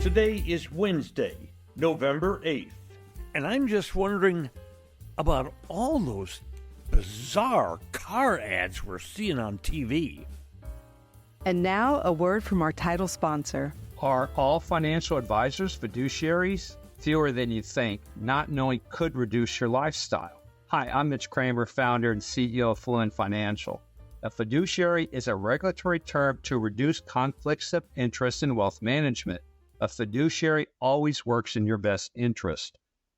Today is Wednesday, November 8th, and I'm just wondering about all those bizarre car ads we're seeing on TV. And now a word from our title sponsor. Are all financial advisors fiduciaries? Fewer than you think. Not knowing could reduce your lifestyle. Hi, I'm Mitch Kramer, founder and CEO of Fluent Financial. A fiduciary is a regulatory term to reduce conflicts of interest in wealth management. A fiduciary always works in your best interest.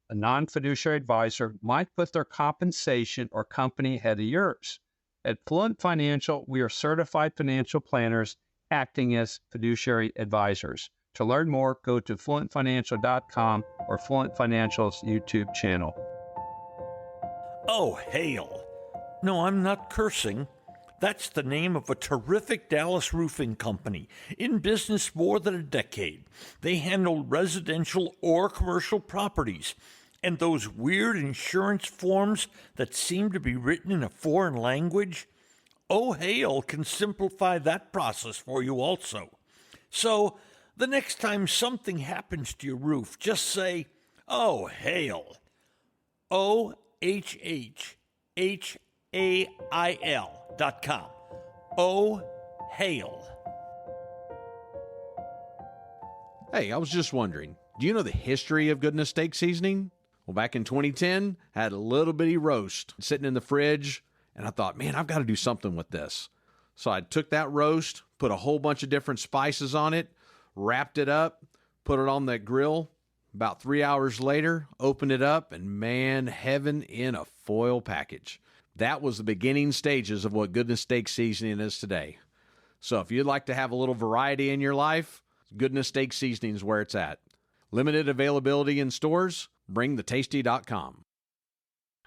A non-fiduciary advisor might put their compensation or company ahead of yours. At Fluent Financial, we are certified financial planners acting as fiduciary advisors. To learn more, go to fluentfinancial.com or Fluent Financial's YouTube channel. Oh, hail. No, I'm not cursing. That's the name of a terrific Dallas roofing company, in business more than a decade. They handle residential or commercial properties, and those weird insurance forms that seem to be written in a foreign language. Oh, hail can simplify that process for you also. So, the next time something happens to your roof, just say, oh, hail. OHHHAIL.com. Oh, hail. Hey, I was just wondering, do you know the history of goodness steak seasoning? Well, back in 2010, I had a little bitty roast sitting in the fridge, and I thought, man, I've got to do something with this. So I took that roast, put a whole bunch of different spices on it, wrapped it up, put it on that grill. About 3 hours later, opened it up, and man, heaven in a foil package. That was the beginning stages of what goodness steak seasoning is today. So if you'd like to have a little variety in your life, goodness steak seasoning is where it's at. Limited availability in stores. BringTheTasty.com.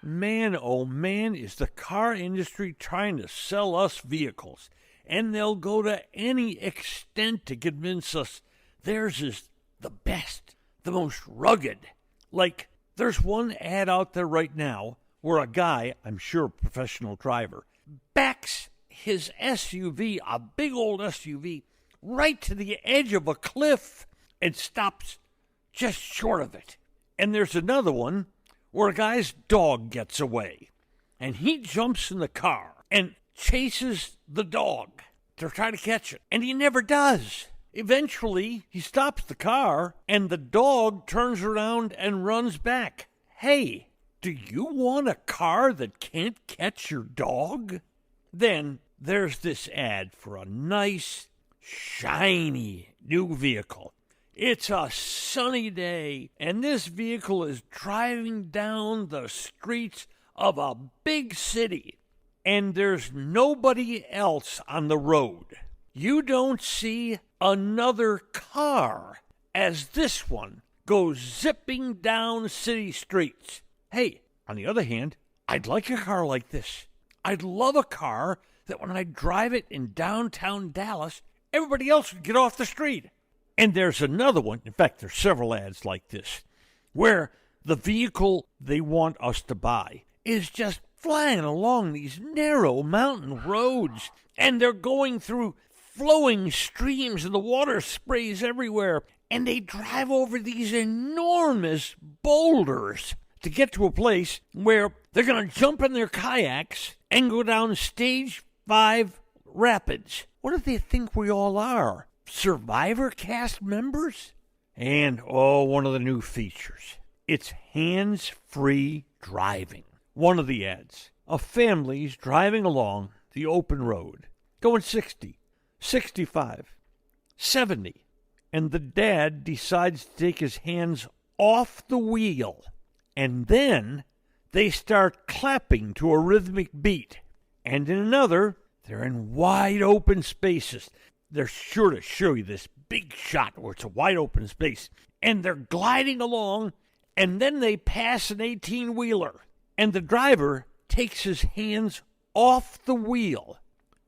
Man, oh man, is the car industry trying to sell us vehicles. And they'll go to any extent to convince us theirs is the best, the most rugged. Like, there's one ad out there right now where a guy, I'm sure a professional driver, backs his SUV, a big old SUV, right to the edge of a cliff and stops just short of it. And there's another one where a guy's dog gets away, and he jumps in the car and chases the dog to try to catch it, and he never does. Eventually, he stops the car, and the dog turns around and runs back. Hey, do you want a car that can't catch your dog? Then there's this ad for a nice, shiny new vehicle. It's a sunny day, and this vehicle is driving down the streets of a big city, and there's nobody else on the road. You don't see another car as this one goes zipping down city streets. Hey, on the other hand, I'd like a car like this. I'd love a car that when I drive it in downtown Dallas, everybody else would get off the street. And there's another one, in fact, there's several ads like this, where the vehicle they want us to buy is just flying along these narrow mountain roads, and they're going through flowing streams, and the water sprays everywhere, and they drive over these enormous boulders to get to a place where they're going to jump in their kayaks and go down Stage 5 rapids. What do they think we all are? Survivor cast members? And, one of the new features. It's hands-free driving. One of the ads. A family's driving along the open road, going 60, 65, 70, and the dad decides to take his hands off the wheel. And then they start clapping to a rhythmic beat. And in another, they're in wide open spaces. They're sure to show you this big shot where it's a wide open space. And they're gliding along, and then they pass an 18-wheeler. And the driver takes his hands off the wheel.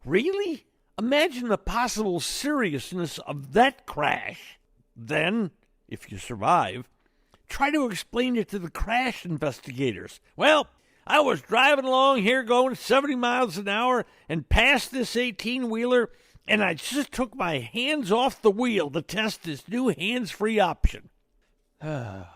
Really? Imagine the possible seriousness of that crash. Then, if you survive, try to explain it to the crash investigators. Well, I was driving along here going 70 miles an hour and past this 18-wheeler, and I just took my hands off the wheel to test this new hands-free option. And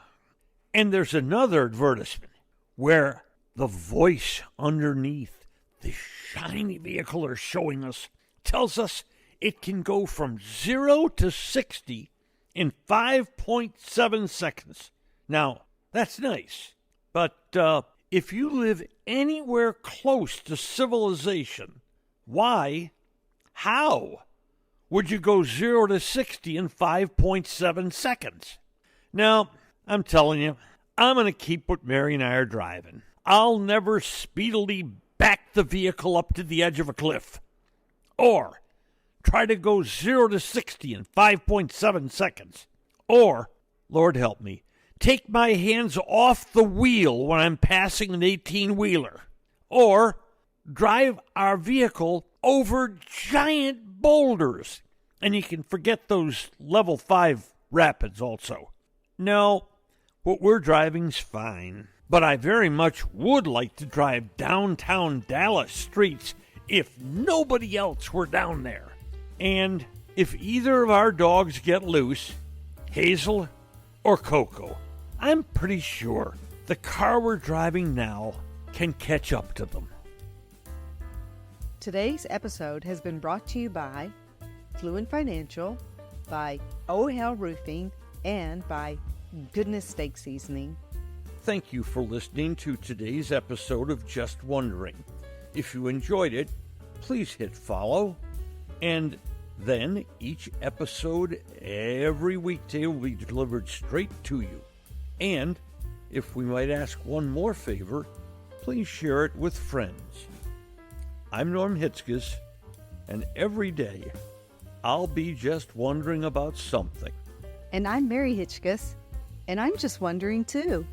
there's another advertisement where the voice underneath the shiny vehicle they're showing us tells us it can go from 0 to 60 in 5.7 seconds. Now, that's nice, but if you live anywhere close to civilization, how would you go 0 to 60 in 5.7 seconds? Now, I'm telling you, I'm going to keep what Mary and I are driving. I'll never speedily back the vehicle up to the edge of a cliff, or try to go 0 to 60 in 5.7 seconds, or, Lord help me, take my hands off the wheel when I'm passing an 18-wheeler, or drive our vehicle over giant boulders. And you can forget those level 5 rapids also. No, what we're driving's fine, but I very much would like to drive downtown Dallas streets if nobody else were down there. And if either of our dogs get loose, Hazel or Coco, I'm pretty sure the car we're driving now can catch up to them. Today's episode has been brought to you by Fluent Financial, by OHL Roofing, and by Goodness Steak Seasoning. Thank you for listening to today's episode of Just Wondering. If you enjoyed it, please hit follow, and then each episode every weekday will be delivered straight to you. And if we might ask one more favor, please share it with friends. I'm Norm Hitzges, and every day I'll be just wondering about something. And I'm Mary Hitzges, and I'm just wondering too.